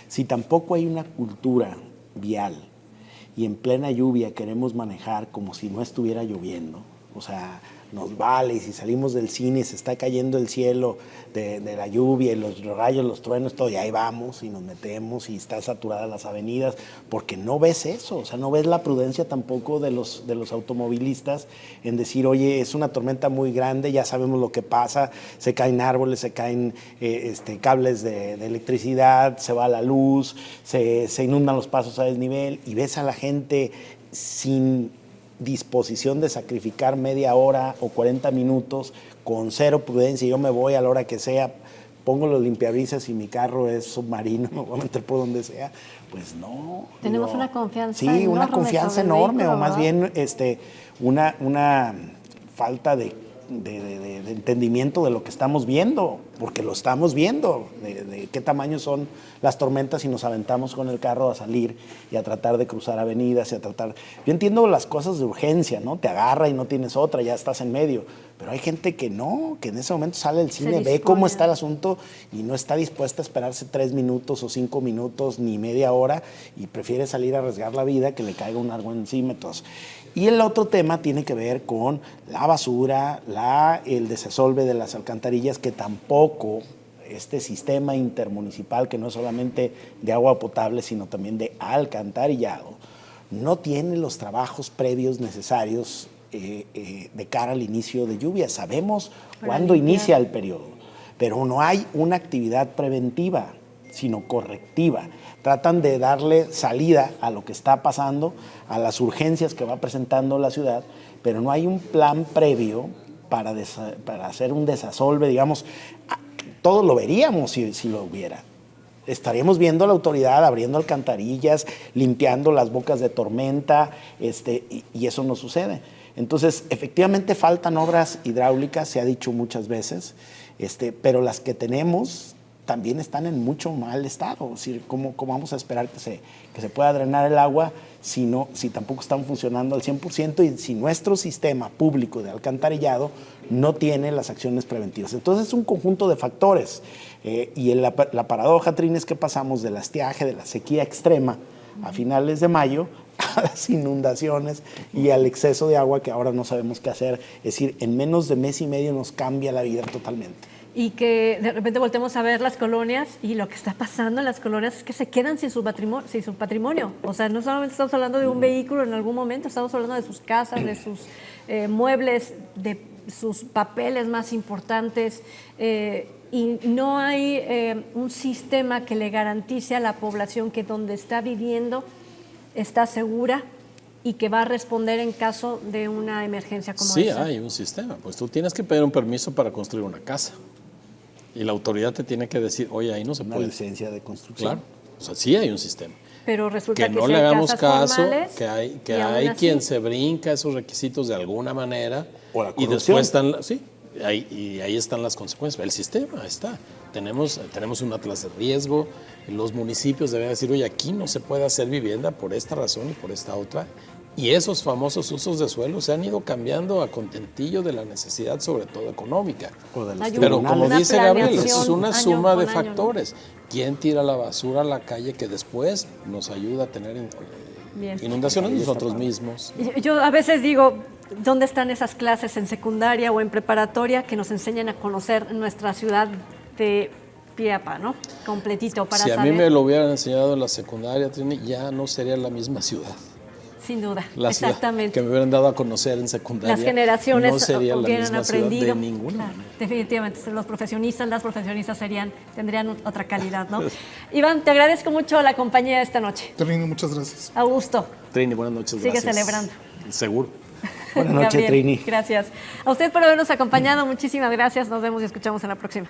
si tampoco hay una cultura vial y en plena lluvia queremos manejar como si no estuviera lloviendo, o sea, nos vale, y si salimos del cine y se está cayendo el cielo de la lluvia y los rayos, los truenos, todo, y ahí vamos y nos metemos y está saturada las avenidas, porque no ves eso, o sea, no ves la prudencia tampoco de los automovilistas en decir, oye, es una tormenta muy grande, ya sabemos lo que pasa, se caen árboles, se caen cables de electricidad, se va la luz, se inundan los pasos a desnivel, y ves a la gente sin disposición de sacrificar media hora o 40 minutos con cero prudencia. Yo me voy a la hora que sea, pongo los limpiabrisas y mi carro es submarino, me voy a meter por donde sea. Pues no. Tenemos una confianza enorme. Sí, una confianza enorme, vehículo, o más ¿verdad? bien una falta de entendimiento de lo que estamos viendo, porque lo estamos viendo, de qué tamaño son las tormentas, y nos aventamos con el carro a salir y a tratar de cruzar avenidas y a tratar... Yo entiendo las cosas de urgencia, ¿no? Te agarra y no tienes otra, ya estás en medio, pero hay gente que no, que en ese momento sale del cine, ve cómo está el asunto y no está dispuesta a esperarse 3 minutos o 5 minutos ni media hora, y prefiere salir a arriesgar la vida que le caiga un árbol encima. Entonces, y el otro tema tiene que ver con la basura, el desasolve de las alcantarillas, que tampoco este sistema intermunicipal, que no es solamente de agua potable, sino también de alcantarillado, no tiene los trabajos previos necesarios de cara al inicio de lluvia. Sabemos cuándo inicia el periodo, pero no hay una actividad preventiva, sino correctiva. Tratan de darle salida a lo que está pasando, a las urgencias que va presentando la ciudad, pero no hay un plan previo para hacer un desasolve, digamos. Todo lo veríamos si lo hubiera. Estaríamos viendo a la autoridad abriendo alcantarillas, limpiando las bocas de tormenta, y eso no sucede. Entonces, efectivamente faltan obras hidráulicas, se ha dicho muchas veces, pero las que tenemos también están en mucho mal estado. Es decir, ¿cómo vamos a esperar que se pueda drenar el agua si tampoco están funcionando al 100%, y si nuestro sistema público de alcantarillado no tiene las acciones preventivas? Entonces es un conjunto de factores. Y la paradoja, Trini, es que pasamos del estiaje, de la sequía extrema a finales de mayo, a las inundaciones y al exceso de agua que ahora no sabemos qué hacer. Es decir, en menos de mes y medio nos cambia la vida totalmente. Y que de repente voltemos a ver las colonias, y lo que está pasando en las colonias es que se quedan sin su patrimonio. O sea, no solamente estamos hablando de un vehículo en algún momento, estamos hablando de sus casas, de sus muebles, de sus papeles más importantes, y no hay un sistema que le garantice a la población que donde está viviendo está segura y que va a responder en caso de una emergencia como esa. Sí, hay un sistema. Pues tú tienes que pedir un permiso para construir una casa. Y la autoridad te tiene que decir, oye, ahí no se puede. Una licencia de construcción. Claro. O sea, sí hay un sistema. Pero resulta Que no si le hay hagamos casas caso, formales, que y hay aún así- quien se brinca esos requisitos de alguna manera. O la y corrupción. después están, sí, y ahí están las consecuencias. El sistema está. Tenemos un atlas de riesgo. Los municipios deben decir, oye, aquí no se puede hacer vivienda por esta razón y por esta otra. Y esos famosos usos de suelo se han ido cambiando a contentillo de la necesidad, sobre todo económica. O de los Hay Pero como una dice Gabriel, planeación es una año suma con de año, ¿no? factores. ¿Quién tira la basura a la calle que después nos ayuda a tener Bien. inundaciones? Nosotros mismos. Yo a veces digo, ¿dónde están esas clases en secundaria o en preparatoria que nos enseñan a conocer nuestra ciudad de pie a pa, ¿no? Completito para Si a saber. mí me lo hubieran enseñado en la secundaria, Trini, ya no sería la misma ciudad. Sin duda, La ciudad exactamente. que me hubieran dado a conocer en secundaria. Las generaciones no sería la hubieran misma aprendido. ciudad de ninguna Claro, manera. definitivamente, los profesionistas, las profesionistas tendrían otra calidad, ¿no? Iván, te agradezco mucho la compañía esta noche. Trini, muchas gracias. Augusto, Trini, buenas noches. sigue Gracias. celebrando. Seguro. Buenas noches, Gabriel, Trini. Gracias. A usted por habernos acompañado, muchísimas gracias. Nos vemos y escuchamos en la próxima.